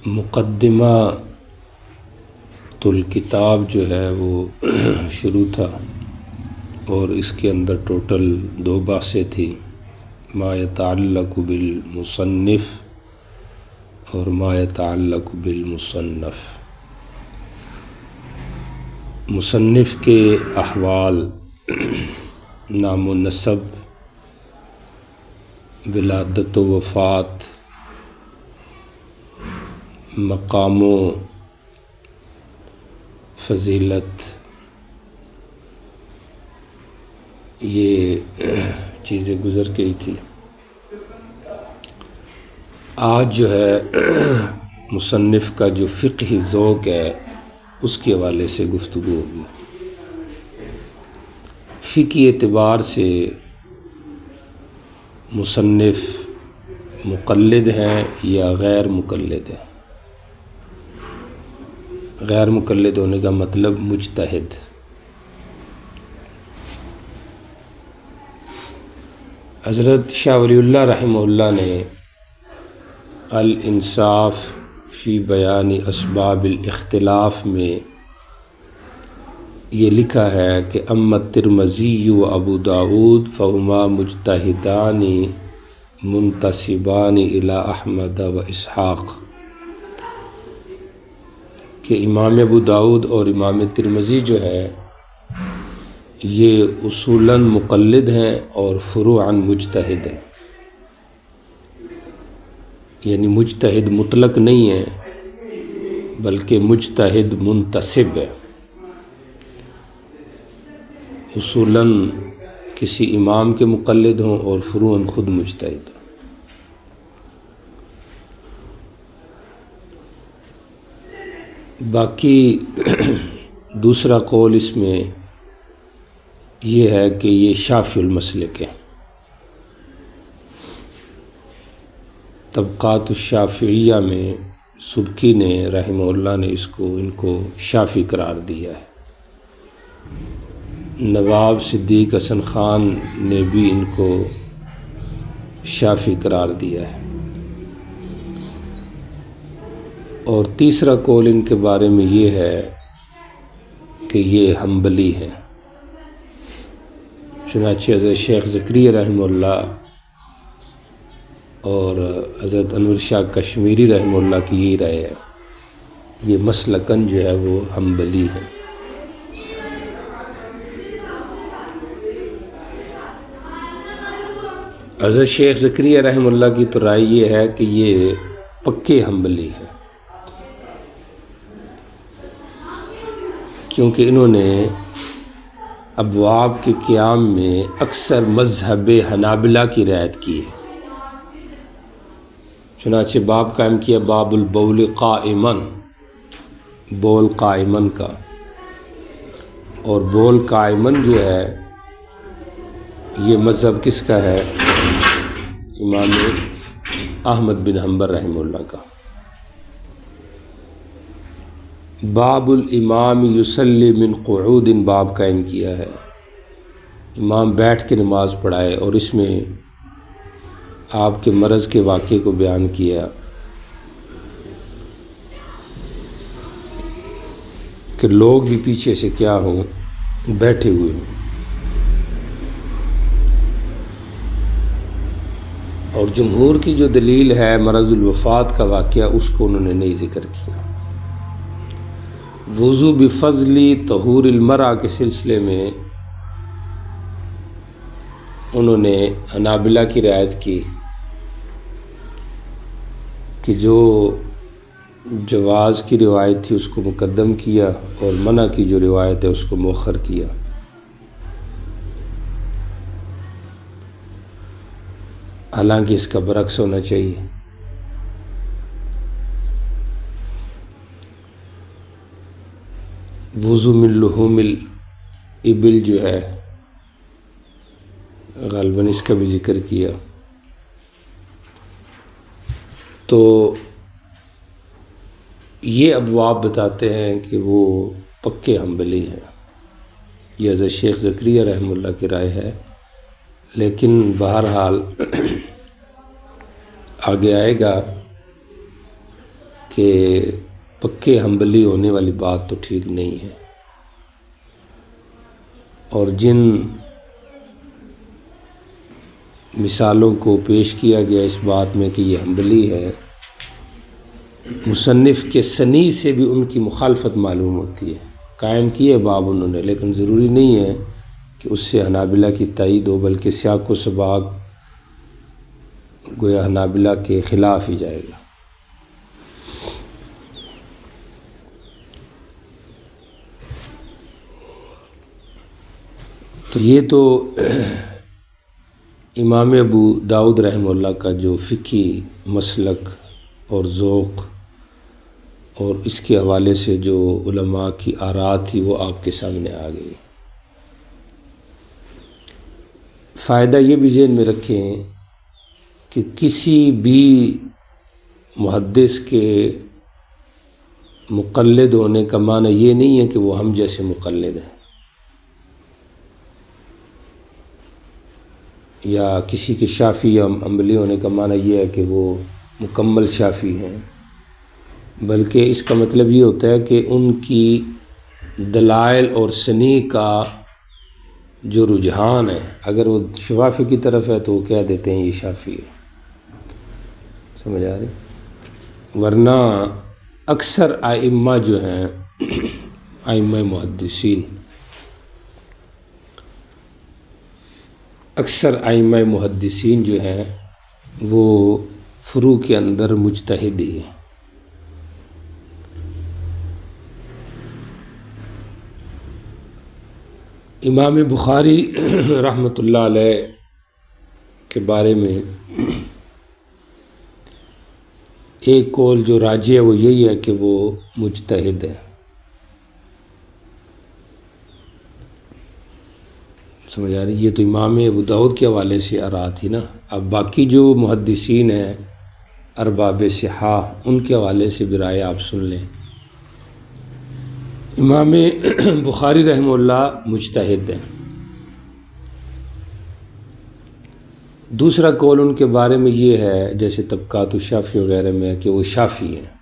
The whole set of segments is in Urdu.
مقدمہ الکتاب جو ہے وہ شروع تھا اور اس کے اندر ٹوٹل 2 بحثیں تھیں، ما یتعلق بالمصنف اور ما یتعلق بالمصنف۔ مصنف کے احوال، نام و نسب، ولادت و وفات، مقام و فضیلت، یہ چیزیں گزر گئی تھی۔ آج جو ہے مصنف کا جو فقہی ذوق ہے اس کے حوالے سے گفتگو ہوگی۔ فقہی اعتبار سے مصنف مقلد ہیں یا غیر مقلد ہیں؟ غیر مقلد ہونے کا مطلب مجتہد۔ حضرت شاہ ولی اللہ رحمہ اللہ نے الانصاف فی بیان اسباب الاختلاف میں یہ لکھا ہے کہ اما الترمذی و ابو داود فہما مجتہدان منتسبان الی احمد و اسحاق، کہ امام ابو داود اور امام ترمذی جو ہے یہ اصولاً مقلد ہیں اور فروعاً مجتہد ہیں، یعنی مجتہد مطلق نہیں ہے بلکہ مجتہد منتسب ہے، اصولاً کسی امام کے مقلد ہوں اور فروعاً خود مجتہد ہوں۔ باقی دوسرا قول اس میں یہ ہے کہ یہ شافعی المسلک ہے۔ طبقات الشافعیہ میں سبکی نے رحمہ اللہ نے ان کو شافعی قرار دیا ہے۔ نواب صدیق حسن خان نے بھی ان کو شافعی قرار دیا ہے۔ اور تیسرا قول ان کے بارے میں یہ ہے کہ یہ حنبلی ہے۔ چنانچہ حضرت شیخ زکریا رحمہ اللہ اور حضرت انور شاہ کشمیری رحمہ اللہ کی یہی رائے ہے، یہ مسلکاً جو ہے وہ حنبلی ہے۔ حضرت شیخ زکریا رحمہ اللہ کی تو رائے یہ ہے کہ یہ پکے حنبلی ہے، کیونکہ انہوں نے ابواب کے قیام میں اکثر مذہب حنابلہ کی رعایت کی ہے۔ چنانچہ باب قائم کیا باب البول قائمن، بول قائمن کا، اور بول قائمن جو ہے یہ مذہب کس کا ہے؟ امام احمد بن حنبل رحمہ اللہ کا۔ باب الامام یصلی من قعود، باب قائم کیا ہے امام بیٹھ کے نماز پڑھائے، اور اس میں آپ کے مرض کے واقعے کو بیان کیا کہ لوگ بھی پیچھے سے کیا ہوں، بیٹھے ہوئے ہوں، اور جمہور کی جو دلیل ہے مرض الوفات کا واقعہ اس کو انہوں نے نہیں ذکر کیا۔ وضو بفضل طہور المرأہ کے سلسلے میں انہوں نے حنابلہ کی رعایت کی کہ جو جواز کی روایت تھی اس کو مقدم کیا اور منع کی جو روایت ہے اس کو مؤخر کیا۔ حالانکہ اس کا برعکس ہونا چاہیے۔ وضو من لحوم الابل جو ہے غالباً اس کا بھی ذکر کیا۔ تو یہ ابواب بتاتے ہیں کہ وہ پکے حنبلی ہیں۔ یہ حضرت شیخ زکریا رحمہ اللہ کی رائے ہے، لیکن بہرحال آگے آئے گا کہ پکے حنبلی ہونے والی بات تو ٹھیک نہیں ہے، اور جن مثالوں کو پیش کیا گیا اس بات میں کہ یہ حنبلی ہے، مصنف کے سنی سے بھی ان کی مخالفت معلوم ہوتی ہے۔ قائم کیے باب انہوں نے، لیکن ضروری نہیں ہے کہ اس سے حنابلہ کی تائید ہو، بلکہ سیاق و سباق گویا حنابلہ کے خلاف ہی جائے گا۔ تو یہ تو امام ابو داؤد رحمہ اللہ کا جو فقہی مسلک اور ذوق اور اس کے حوالے سے جو علماء کی آراء تھی وہ آپ کے سامنے آ گئی۔ فائدہ یہ بھی ذہن میں رکھیں کہ کسی بھی محدث کے مقلد ہونے کا معنی یہ نہیں ہے کہ وہ ہم جیسے مقلد ہیں، یا کسی کے شافعی یا حنبلی ہونے کا معنی یہ ہے کہ وہ مکمل شافعی ہیں، بلکہ اس کا مطلب یہ ہوتا ہے کہ ان کی دلائل اور سنی کا جو رجحان ہے، اگر وہ شافعی کی طرف ہے تو وہ کہہ دیتے ہیں یہ شافعی ہے۔ سمجھ آ رہی؟ ورنہ اکثر ائمہ جو ہیں، ائمہ محدثین، اکثر ائمہ محدثین جو ہیں وہ فروع کے اندر مجتہد ہی ہیں۔ امام بخاری رحمۃ اللہ علیہ کے بارے میں ایک قول جو راجح ہے وہ یہی ہے کہ وہ مجتہد ہے۔ سمجھ آ رہی؟ یہ تو امام ابو داؤد کے حوالے سے آراء تھی نا۔ اب باقی جو محدثین ہیں ارباب صحاح، ان کے حوالے سے بھی رائے آپ سن لیں۔ امام بخاری رحمہ اللہ مجتہد ہیں۔ دوسرا قول ان کے بارے میں یہ ہے، جیسے طبقات الشافعی وغیرہ میں ہے، کہ وہ شافعی ہیں۔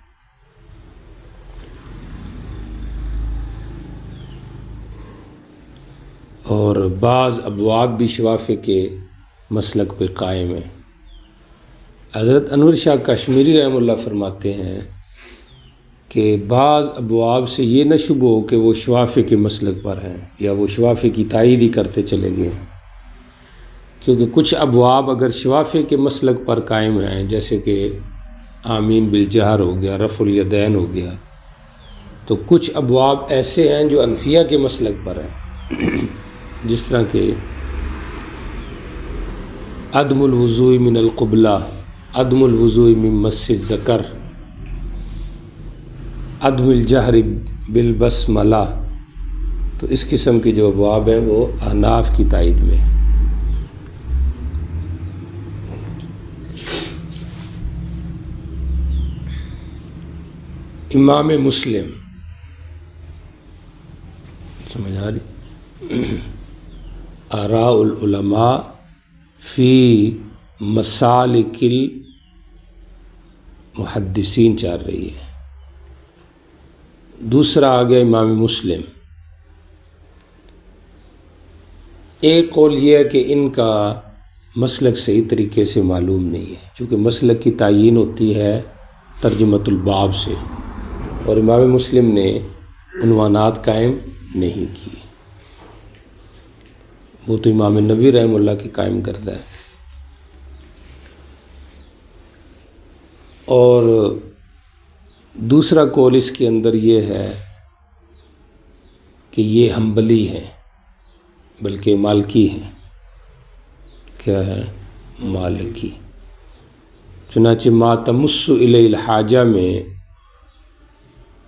اور بعض ابواب بھی شوافع کے مسلک پہ قائم ہیں۔ حضرت انور شاہ کشمیری رحمہ اللہ فرماتے ہیں کہ بعض ابواب سے یہ نہ شبہ ہو کہ وہ شوافع کے مسلک پر ہیں یا وہ شوافع کی تائید ہی کرتے چلے گئے، کیونکہ کچھ ابواب اگر شوافع کے مسلک پر قائم ہیں، جیسے کہ آمین بالجہر ہو گیا، رفع الیدین ہو گیا، تو کچھ ابواب ایسے ہیں جو حنفیہ کے مسلک پر ہیں، جس طرح کہ عدم الوضوء من القبلہ، عدم الوضوء من مس الذکر، عدم الجہر بالبسملہ، تو اس قسم کے جو ابواب ہیں وہ احناف کی تائید میں۔ امام مسلم، سمجھ آ رہی؟ آراء العلماء فی مسالک المحدثین چل رہی ہے۔ دوسرا آ گیا امام مسلم۔ ایک قول یہ ہے کہ ان کا مسلک صحیح طریقے سے معلوم نہیں ہے، چونکہ مسلک کی تعیین ہوتی ہے ترجمۃ الباب سے، اور امام مسلم نے عنوانات قائم نہیں کی، وہ تو امام نبوی رحمہ اللہ کی قائم کرتا ہے۔ اور دوسرا قول اس کے اندر یہ ہے کہ یہ حنبلی ہیں، بلکہ مالکی ہیں۔ کیا ہے؟ مالکی۔ چنانچہ ما تمس الی الحاجہ میں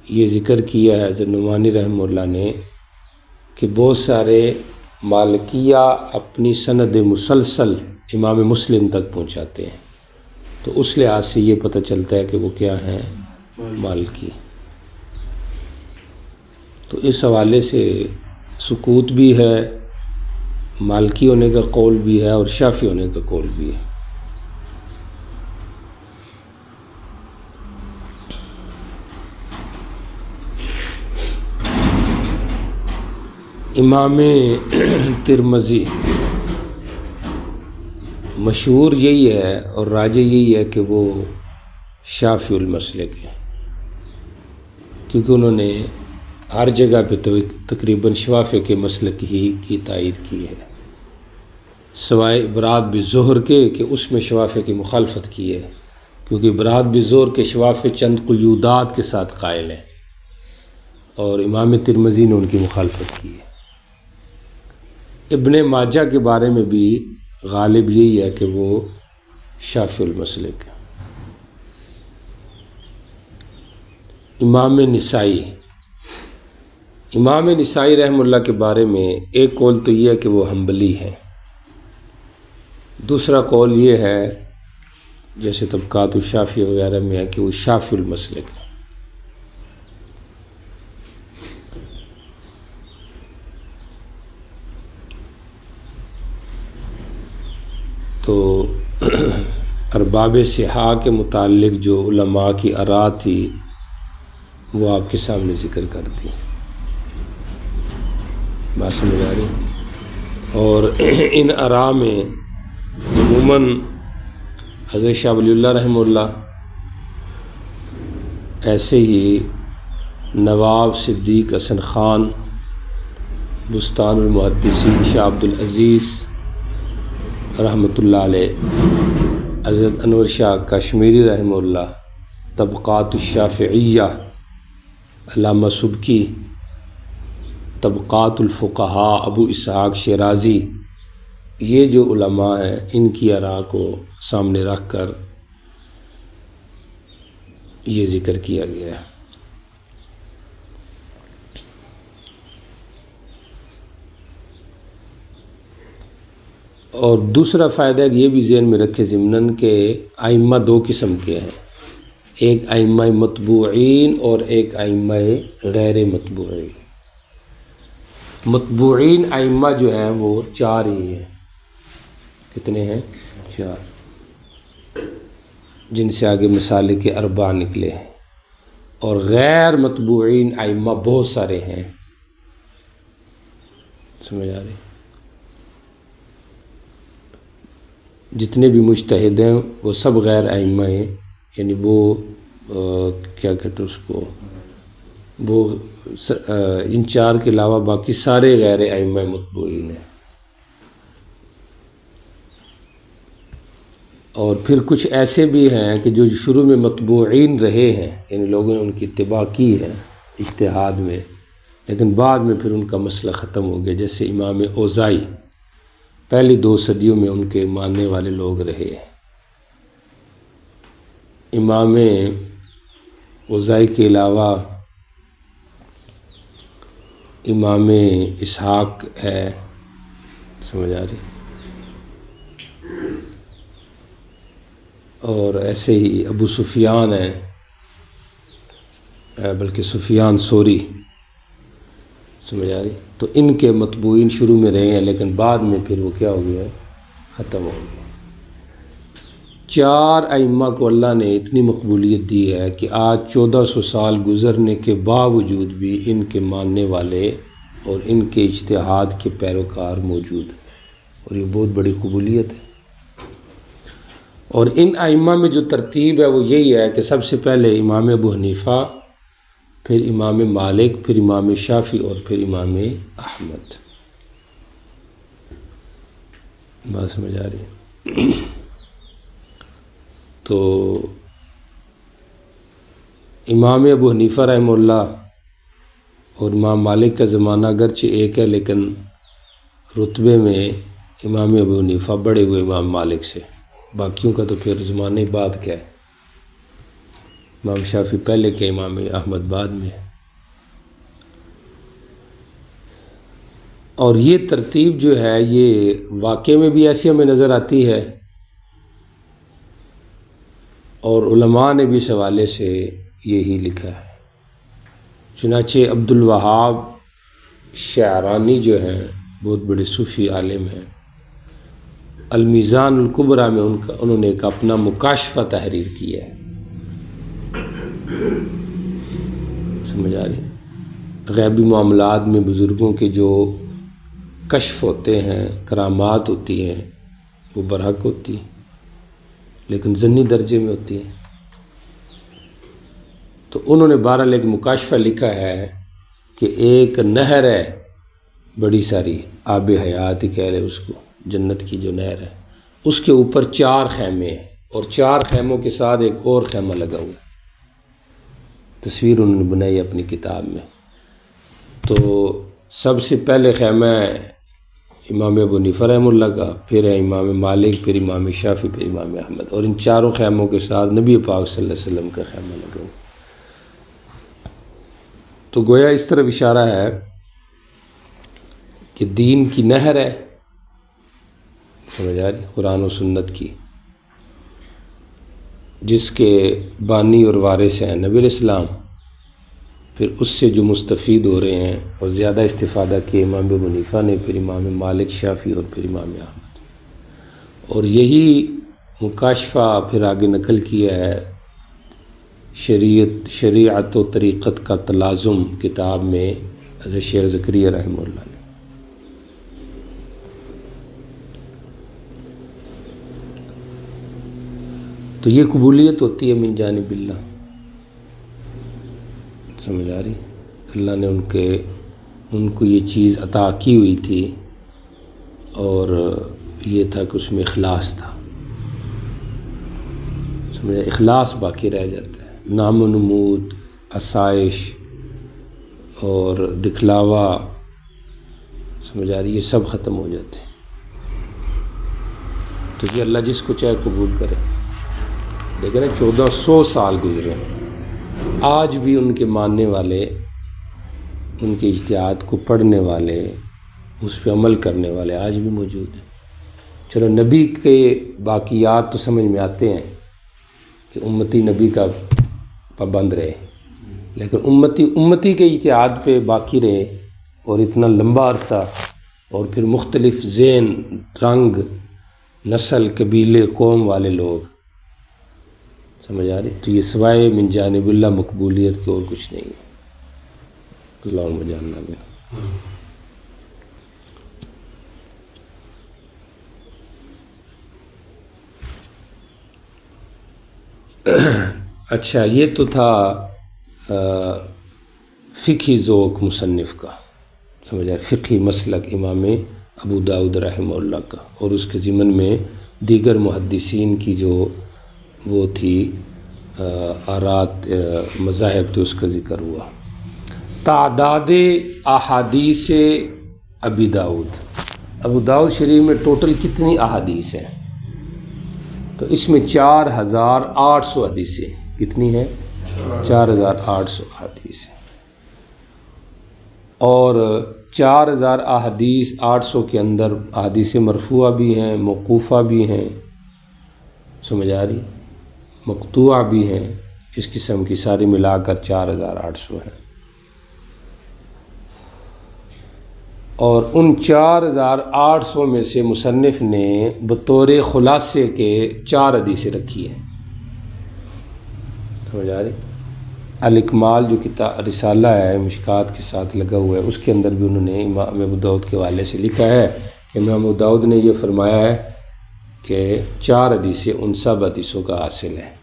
یہ ذکر کیا ہے حضرت نعمانی رحمہ اللہ نے کہ بہت سارے مالکیہ اپنی سند مسلسل امام مسلم تک پہنچاتے ہیں، تو اس لحاظ سے یہ پتہ چلتا ہے کہ وہ کیا ہیں؟ مالکی۔ تو اس حوالے سے سکوت بھی ہے، مالکی ہونے کا قول بھی ہے، اور شافعی ہونے کا قول بھی ہے۔ امام ترمذی مشہور یہی ہے اور راجح یہی ہے کہ وہ شافعی المسلک ہے، کیونکہ انہوں نے ہر جگہ پہ تقریباً شافعی کے مسلک ہی کی تائید کی ہے، سوائے ابراد بظہر کے کہ اس میں شافعی کی مخالفت کی ہے، کیونکہ ابراد بظہر کے شافعی چند قیودات کے ساتھ قائل ہیں اور امام ترمذی نے ان کی مخالفت کی ہے۔ ابن ماجہ کے بارے میں بھی غالب یہی ہے کہ وہ شافعی المسلک ہے۔ امام نسائی رحمہ اللہ کے بارے میں ایک قول تو یہ ہے کہ وہ حنبلی ہے، دوسرا قول یہ ہے جیسے طبقات الشافعی وغیرہ میں ہے کہ وہ شافعی المسلک ہے۔ تو ارباب صحاح کے متعلق جو علماء کی آراء تھی وہ آپ کے سامنے ذکر کرتی بات سمجھ آ رہی، اور ان آراء میں عموماً حضرت شاہ ولی اللہ رحمہ اللہ، ایسے ہی نواب صدیق حسن خان بستان المحدثین شاہ عبد العزیز رحمۃ اللہ علیہ، حضرت انور شاہ کشمیری رحمہ اللہ، طبقات الشافعیہ علامہ سبکی، طبقات الفقہاء ابو اسحاق شیرازی، یہ جو علماء ہیں ان کی آراء کو سامنے رکھ کر یہ ذکر کیا گیا ہے۔ اور دوسرا فائدہ یہ بھی ذہن میں رکھے ضمناً کہ ائمہ دو قسم کے ہیں، ایک ائمہ متبوعین اور ایک ائمہ غیر متبوعین۔ متبوعین ائمہ جو ہیں وہ چار ہی ہیں، کتنے ہیں؟ چار، جن سے آگے مسالک اربعہ نکلے ہیں، اور غیر متبوعین ائمہ بہت سارے ہیں، سمجھ آ رہی؟ جتنے بھی مجتہد ہیں وہ سب غیر ائمہ ہیں، یعنی وہ کیا کہتے ہیں اس کو، وہ ان چار کے علاوہ باقی سارے غیر ائمہ متبوعین ہیں۔ اور پھر کچھ ایسے بھی ہیں کہ جو شروع میں متبوعین رہے ہیں، یعنی لوگوں نے ان کی اتباع کی ہے اجتہاد میں، لیکن بعد میں پھر ان کا مسئلہ ختم ہو گیا، جیسے امام اوزائی پہلی 2 صدیوں میں ان کے ماننے والے لوگ رہے۔ امام اوزائی کے علاوہ امام اسحاق ہے، سمجھ آ رہی، اور ایسے ہی ابو سفیان ہے، بلکہ سفیان ثوری، سمجھ آ رہی۔ تو ان کے متبوعین شروع میں رہے ہیں، لیکن بعد میں پھر وہ کیا ہو گیا ہے، ختم ہو گیا۔ 4 ائمہ کو اللہ نے اتنی مقبولیت دی ہے کہ آج 1400 سال گزرنے کے باوجود بھی ان کے ماننے والے اور ان کے اجتہاد کے پیروکار موجود ہیں، اور یہ بہت بڑی قبولیت ہے۔ اور ان ائمہ میں جو ترتیب ہے وہ یہی ہے کہ سب سے پہلے امام ابو حنیفہ، پھر امام مالک، پھر امام شافعی، اور پھر امام احمد۔ بات سمجھ آ رہی؟ تو امام ابو حنیفہ رحمہ اللہ اور امام مالک کا زمانہ اگرچہ ایک ہے، لیکن رتبے میں امام ابو حنیفہ بڑے ہوئے امام مالک سے، باقیوں کا تو پھر زمانے بعد کیا ہے، امام شافعی پہلے کے، امام احمد بعد میں۔ اور یہ ترتیب جو ہے یہ واقع میں بھی ایسی ہمیں نظر آتی ہے، اور علماء نے بھی اس حوالے سے یہی لکھا ہے۔ چنانچہ عبد الوہاب شعرانی جو ہیں بہت بڑے صوفی عالم ہیں، المیزان الکبریٰ میں انہوں نے ایک اپنا مکاشفہ تحریر کیا ہے، سمجھ آ رہی، غیبی معاملات میں بزرگوں کے جو کشف ہوتے ہیں، کرامات ہوتی ہیں، وہ برحق ہوتی ہیں لیکن ضمنی درجے میں ہوتی ہیں۔ تو انہوں نے بہرحال ایک مکاشفہ لکھا ہے کہ ایک نہر ہے بڑی ساری، آب حیات ہی کہہ لے اس کو، جنت کی جو نہر ہے، اس کے اوپر 4 خیمے ہیں اور 4 خیموں کے ساتھ ایک اور خیمہ لگا ہوا ہے۔ تصویر انہوں نے بنائی اپنی کتاب میں۔ تو سب سے پہلے خیمہ ہے امام ابو حنیفہ رحمہ اللہ کا، پھر ہے امام مالک، پھر امام شافعی، پھر امام احمد، اور ان 4 خیموں کے ساتھ نبی پاک صلی اللہ علیہ وسلم کا خیمہ لگا ہوا۔ تو گویا اس طرف اشارہ ہے کہ دین کی نہر ہے، سمجھ آ رہی، قرآن و سنت کی، جس کے بانی اور وارث ہیں نبی علیہ السلام، پھر اس سے جو مستفید ہو رہے ہیں اور زیادہ استفادہ کیے امام ابو حنیفہ نے، پھر امام مالک، شافعی اور پھر امام احمد، اور یہی مکاشفہ پھر آگے نقل کیا ہے شریعت و طریقت کا تلازم کتاب میں حضرت شیخ زکریا رحمہ اللہ نے۔ تو یہ قبولیت ہوتی ہے من جانب اللہ، سمجھ آ رہی، اللہ نے ان کو یہ چیز عطا کی ہوئی تھی اور یہ تھا کہ اس میں اخلاص تھا، سمجھا، اخلاص باقی رہ جاتا ہے، نام و نمود، آسائش اور دکھلاوا، سمجھ آ رہی، یہ سب ختم ہو جاتے ہیں۔ تو یہ اللہ جس کو چاہے قبول کرے۔ دیکھیں نا 1400 سال گزرے، آج بھی ان کے ماننے والے، ان کے اجتہاد کو پڑھنے والے، اس پہ عمل کرنے والے آج بھی موجود ہیں۔ چلو نبی کے باقیات تو سمجھ میں آتے ہیں کہ امتی نبی کا پابند رہے، لیکن امتی کے اجتہاد پہ باقی رہے اور اتنا لمبا عرصہ، اور پھر مختلف ذہن، رنگ، نسل، قبیلے، قوم والے لوگ، سمجھ آ رہی، تو یہ سوائے من جانب اللہ مقبولیت کے اور کچھ نہیں ہے۔ اللہم جعلنا منہ۔ اچھا، یہ تو تھا فقہی ذوق مصنف کا، سمجھ آئے، فقہی مسلک امام ابو داؤد رحمہ اللہ کا، اور اس کے ضمن میں دیگر محدثین کی جو وہ تھی آرات، مذاہب، تو اس کا ذکر ہوا۔ تعداد احادیث ابی داؤد، ابو داؤد شریف میں ٹوٹل کتنی احادیث ہیں؟ تو اس میں 4800 حدیثیں، کتنی ہیں؟ 4800 احادیث ہیں، اور 4000 احادیث 800 کے اندر احادیث مرفوعہ بھی ہیں، موقوفہ بھی ہیں، سمجھ آ رہی، مقطوعہ بھی ہیں، اس قسم کی ساری ملا کر 4800 ہیں۔ اور ان 4800 میں سے مصنف نے بطور خلاصے کے 4 حدیثیں رکھی ہیں، سمجھ آ رہی۔ الاکمال جو کتاب رسالہ ہے مشکات کے ساتھ لگا ہوا ہے، اس کے اندر بھی انہوں نے امام ابو داؤد کے حوالے سے لکھا ہے کہ امام ابو داؤد نے یہ فرمایا ہے کہ 4 حدیثیں ان سب حدیثوں کا حاصل ہے۔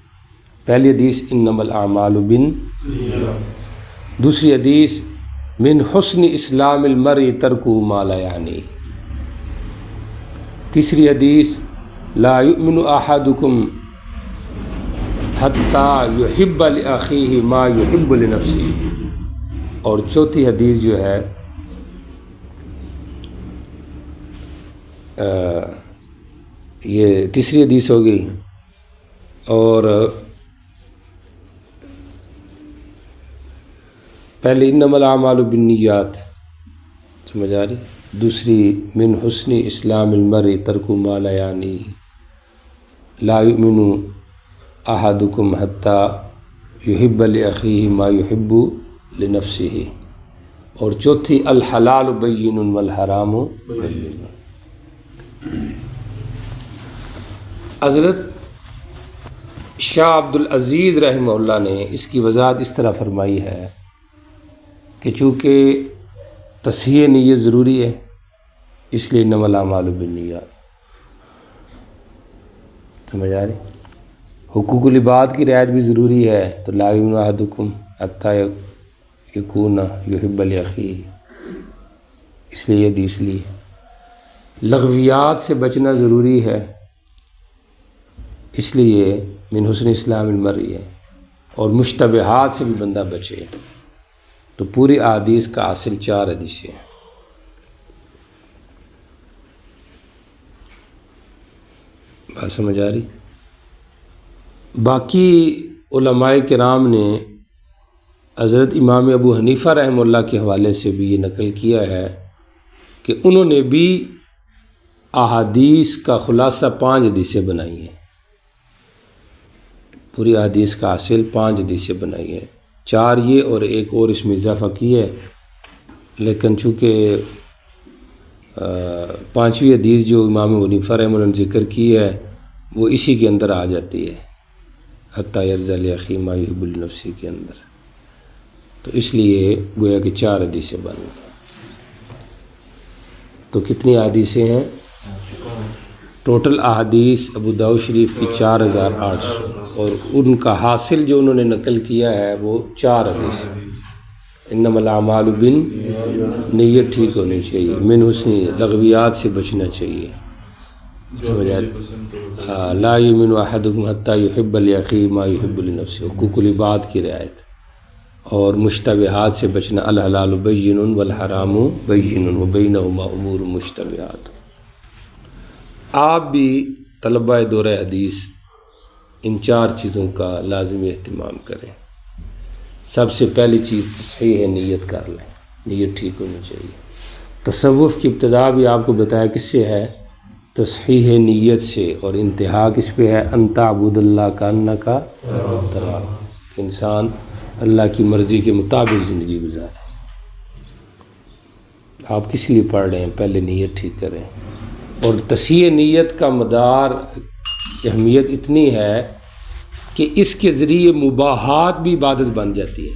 پہلی حدیث انما الاعمال بالنیات، دوسری حدیث من حسن اسلام المرء ترک ما لا یعنی، تیسری حدیث لا یؤمن احدکم حتی یحب لاخیہ ما یحب لنفسہ، اور چوتھی حدیث جو ہے یہ تیسری حدیث ہوگی، اور پہلے انما الاعمال بالنیات، سمجھ آ رہی، دوسری من حسن اسلام المرء ترک ما لا یعنی، لا یؤمن احدکم حتی یحب لاخیہ ما یحب لنفسہ، اور چوتھی الحلال بین والحرام بین۔ حضرت شاہ عبد العزیز رحمہ اللہ نے اس کی وضاحت اس طرح فرمائی ہے کہ چونکہ تصحیح نیت ضروری ہے، اس لیے انما الاعمال بالنیات. سمجھ آ رہی؟ حقوق العباد کی رعایت بھی ضروری ہے. تو لا یؤمن احدکم حتی یکون یحب لاخیہ، اس لیے حدیث لی. لغویات سے بچنا ضروری ہے، اس لیے من حسن اسلام المرء ہے. اور مشتبہات سے بھی بندہ بچے. تو پوری احادیث کا حاصل 4 حدیثیں ہیں. بات سمجھ آ رہی؟ باقی علماء کرام نے حضرت امام ابو حنیفہ رحمہ اللہ کے حوالے سے بھی یہ نقل کیا ہے کہ انہوں نے بھی احادیث کا خلاصہ 5 حدیثیں بنائی ہیں. پوری احادیث کا حاصل 5 حدیثیں بنائی ہیں. 4 یہ اور ایک اور اس میں اضافہ کی ہے، لیکن چونکہ 5ویں حدیث جو امام ابو حنیفہ رحمہ اللہ نے ذکر کی ہے وہ اسی کے اندر آ جاتی ہے، حتی یرضی لاخیہ ما یحب لنفسہ کے اندر. تو اس لیے گویا کہ 4 حدیثیں بن گئی. تو کتنی حدیثیں ہیں؟ ٹوٹل احادیث ابو داؤد شریف کی 4800، اور ان کا حاصل جو انہوں نے نقل کیا ہے وہ 4 حدیث. انما الاعمال بالنیت ٹھیک ہونی چاہیے، من حسن، لغویات سے بچنا چاہیے. سمجھ آ رہی؟ لا یؤمن احدکم حتی یحب لاخیہ ما یحب لنفسہ، حقوق العباد کی رعایت اور مشتبہات سے بچنا. الحلال بین والحرام بین وبینہما امور مشتبہات. آپ بھی طلبہ دورہ حدیث ان 4 چیزوں کا لازمی اہتمام کریں. سب سے پہلی چیز تصحیح نیت کر لیں، نیت ٹھیک ہونی چاہیے. تصوف کی ابتدا بھی آپ کو بتایا کس سے ہے؟ تصحیح نیت سے، اور انتہا کس پہ ہے؟ ان تعبد اللہ کانک تراہ، انسان اللہ کی مرضی کے مطابق زندگی گزارے. آپ کس لیے پڑھ رہے ہیں؟ پہلے نیت ٹھیک کریں. اور تصحیح نیت کا مدار کی اہمیت اتنی ہے کہ اس کے ذریعے مباحات بھی عبادت بن جاتی ہے.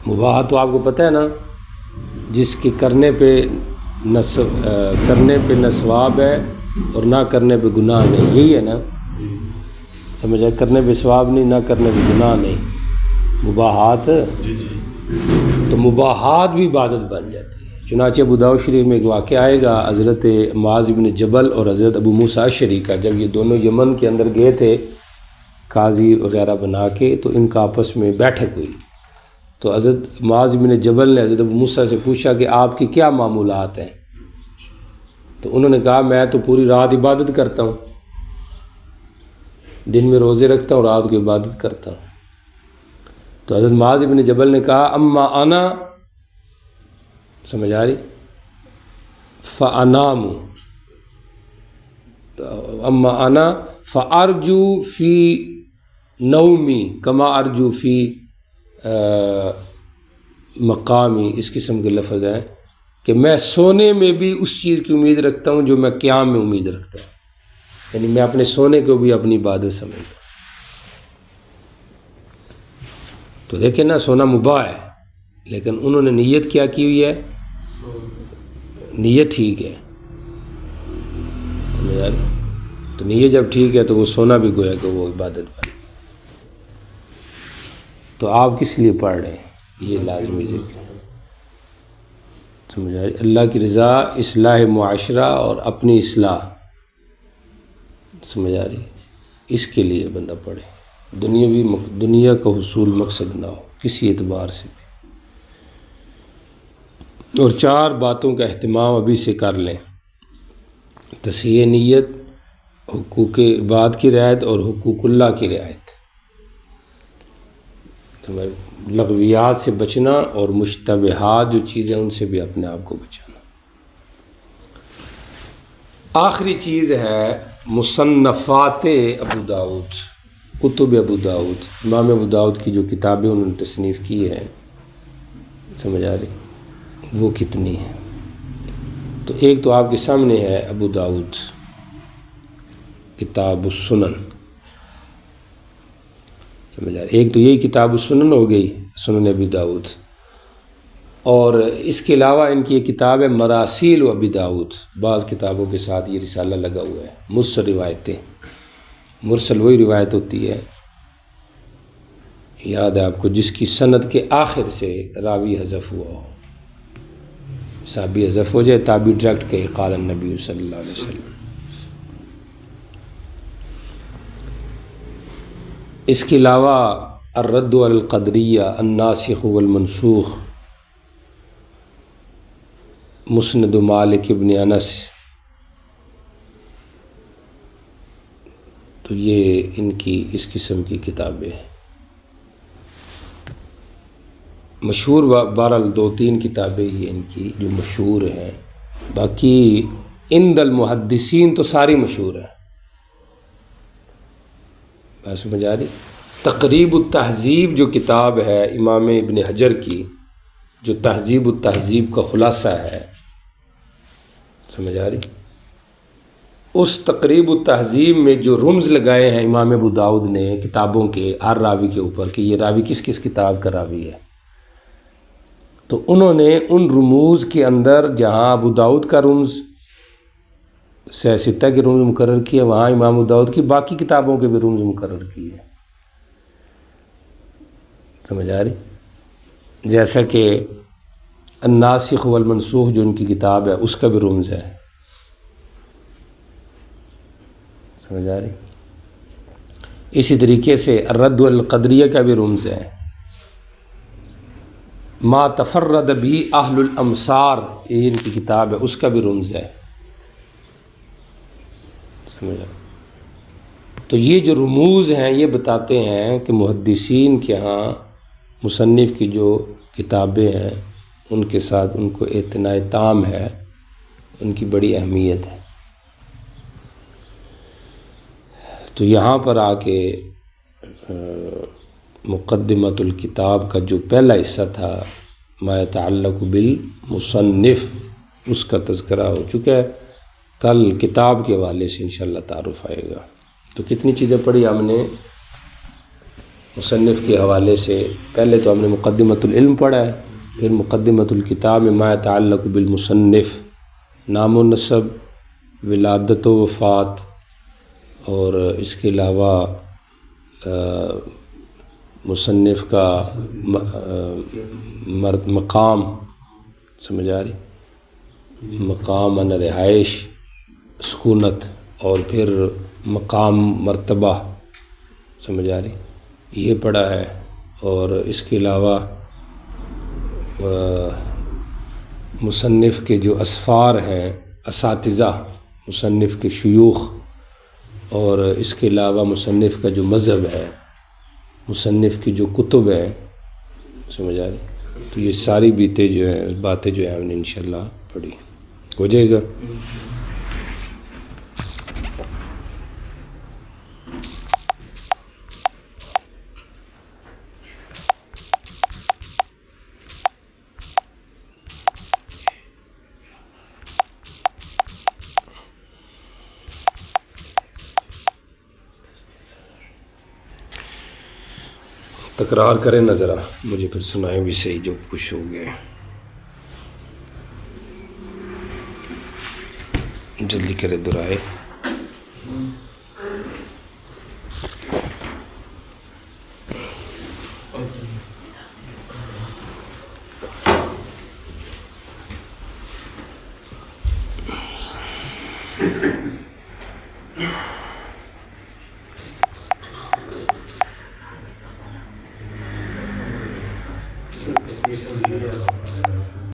مباحات تو آپ کو پتہ ہے نا، جس کے کرنے پہ نہ ثواب ہے اور نہ کرنے پہ گناہ نہیں. یہی ہے نا؟ سمجھا؟ کرنے پہ ثواب نہیں، نہ کرنے پہ گناہ نہیں، مباحات. تو مباحات بھی عبادت بن جاتی ہے. چنانچہ ابو داؤد شریف میں ایک واقعہ آئے گا حضرت معاذ بن جبل اور حضرت ابو موسیٰ اشعری کا. جب یہ دونوں یمن کے اندر گئے تھے قاضی وغیرہ بنا کے، تو ان کا آپس میں بیٹھک ہوئی. تو حضرت معاذ بن جبل نے حضرت ابو موسیٰ سے پوچھا کہ آپ کی کیا معمولات ہیں؟ تو انہوں نے کہا میں تو پوری رات عبادت کرتا ہوں، دن میں روزے رکھتا ہوں، رات کو عبادت کرتا ہوں. تو حضرت معاذ بن جبل نے کہا اما انا، سمجھ آ رہی؟ فانام، اما انا فارجو فی نومی کما ارجو فی مقامی. اس قسم کے لفظ ہیں کہ میں سونے میں بھی اس چیز کی امید رکھتا ہوں جو میں قیام میں امید رکھتا ہوں. یعنی میں اپنے سونے کو بھی اپنی عبادت سمجھتا ہوں. تو دیکھیں نا، سونا مباح ہے، لیکن انہوں نے نیت کیا کی ہوئی ہے؟ نیت ٹھیک ہے. سمجھ آ رہی؟ تو نیت جب ٹھیک ہے تو وہ سونا بھی گویا کہ وہ عبادت بن. تو آپ کس لیے پڑھ رہے ہیں؟ یہ لازمی ذکر. سمجھ آ رہی؟ اللہ کی رضا، اصلاح معاشرہ اور اپنی اصلاح. سمجھ آ رہی؟ اس کے لیے بندہ پڑھے، دنیا کا حصول مقصد نہ ہو کسی اعتبار سے بھی. اور 4 باتوں کا اہتمام ابھی سے کر لیں: تصحیح نیت، حقوق عباد کی رعایت اور حقوق اللہ کی رعایت، لغویات سے بچنا اور مشتبہات جو چیزیں ان سے بھی اپنے آپ کو بچانا. آخری چیز ہے مصنفات ابو داؤد، کتب ابو داؤد. امام ابو داؤد کی جو کتابیں انہوں نے تصنیف کی ہے، سمجھ آ رہی؟ وہ کتنی ہیں؟ تو ایک تو آپ کے سامنے ہے ابو داؤد کتاب السنن. سمجھ آ رہی؟ ایک تو یہی کتاب السنن ہو گئی، سنن ابی داؤد. اور اس کے علاوہ ان کی ایک کتاب ہے مراسیل و ابی داؤد، بعض کتابوں کے ساتھ یہ رسالہ لگا ہوا ہے، مرسل روایتیں۔ مرسل وہی روایت ہوتی ہے، یاد ہے آپ کو، جس کی سند کے آخر سے راوی حذف ہوا ہو، صحابی حذف ہو جائے، تابعی ڈائریکٹ کہے قال النبی صلی اللہ علیہ وسلم۔ اس کے علاوہ الرد علی القدریہ، الناسخ والمنسوخ، مسند مالک ابن انس، تو یہ ان کی اس قسم کی کتابیں ہیں مشہور، بہرحال 2-3 کتابیں یہ ان کی جو مشہور ہیں، باقی عند المحدثین تو ساری مشہور ہیں۔ بات سمجھ آ رہی؟ تقریب التہذیب جو کتاب ہے امام ابن حجر کی، جو تہذیب التہذیب کا خلاصہ ہے، سمجھ آ رہی؟ اس تقریب التہذیب میں جو رمز لگائے ہیں امام ابو داؤد نے کتابوں کے ہر راوی کے اوپر کہ یہ راوی کس کس کتاب کا راوی ہے، تو انہوں نے ان رموز کے اندر جہاں ابو داؤد کا رمز ستہ کے رمز مقرر کیے، وہاں امام ابو داؤد کی باقی کتابوں کے بھی رمز مقرر کیے، سمجھ آ رہی؟ جیسا کہ الناسخ والمنسوخ جو ان کی کتاب ہے اس کا بھی رمز ہے، سمجھ آ رہی؟ اسی طریقے سے الرد علی القدریہ کا بھی رمز ہے، ما تفرد بھی اہل الامصار، یہ ان کی کتاب ہے، اس کا بھی رمز ہے، سمجھا؟ تو یہ جو رموز ہیں یہ بتاتے ہیں کہ محدثین کے ہاں مصنف کی جو کتابیں ہیں ان کے ساتھ ان کو اعتناء تام ہے، ان کی بڑی اہمیت ہے۔ تو یہاں پر آ کے مقدمۃ الکتاب کا جو پہلا حصہ تھا ما یتعلق بالمصنف، اس کا تذکرہ ہو چکا ہے، کل کتاب کے حوالے سے انشاءاللہ تعارف آئے گا۔ تو کتنی چیزیں پڑھی ہم نے مصنف کے حوالے سے؟ پہلے تو ہم نے مقدمۃ العلم پڑھا ہے، پھر مقدمۃ الکتاب میں ما یتعلق بالمصنف، نام و نسب، ولادت و وفات، اور اس کے علاوہ مصنف کا مقام، سمجھ آ رہی؟ مقام ان رہائش، سکونت، اور پھر مقام مرتبہ، سمجھ آ رہی؟ یہ پڑھا ہے۔ اور اس کے علاوہ مصنف کے جو اسفار ہیں، اساتذہ مصنف کے شیوخ، اور اس کے علاوہ مصنف کا جو مذہب ہے، مصنف کی جو کتب ہے، سمجھ آ رہی؟ تو یہ ساری باتیں جو ہیں ہم نے انشاءاللہ پڑھی، ہو جائے گا۔ تکرار کریں نا ذرا، مجھے پھر سنائیں بھی صحیح جو کچھ ہو گئے، جلدی کرے دہرائے۔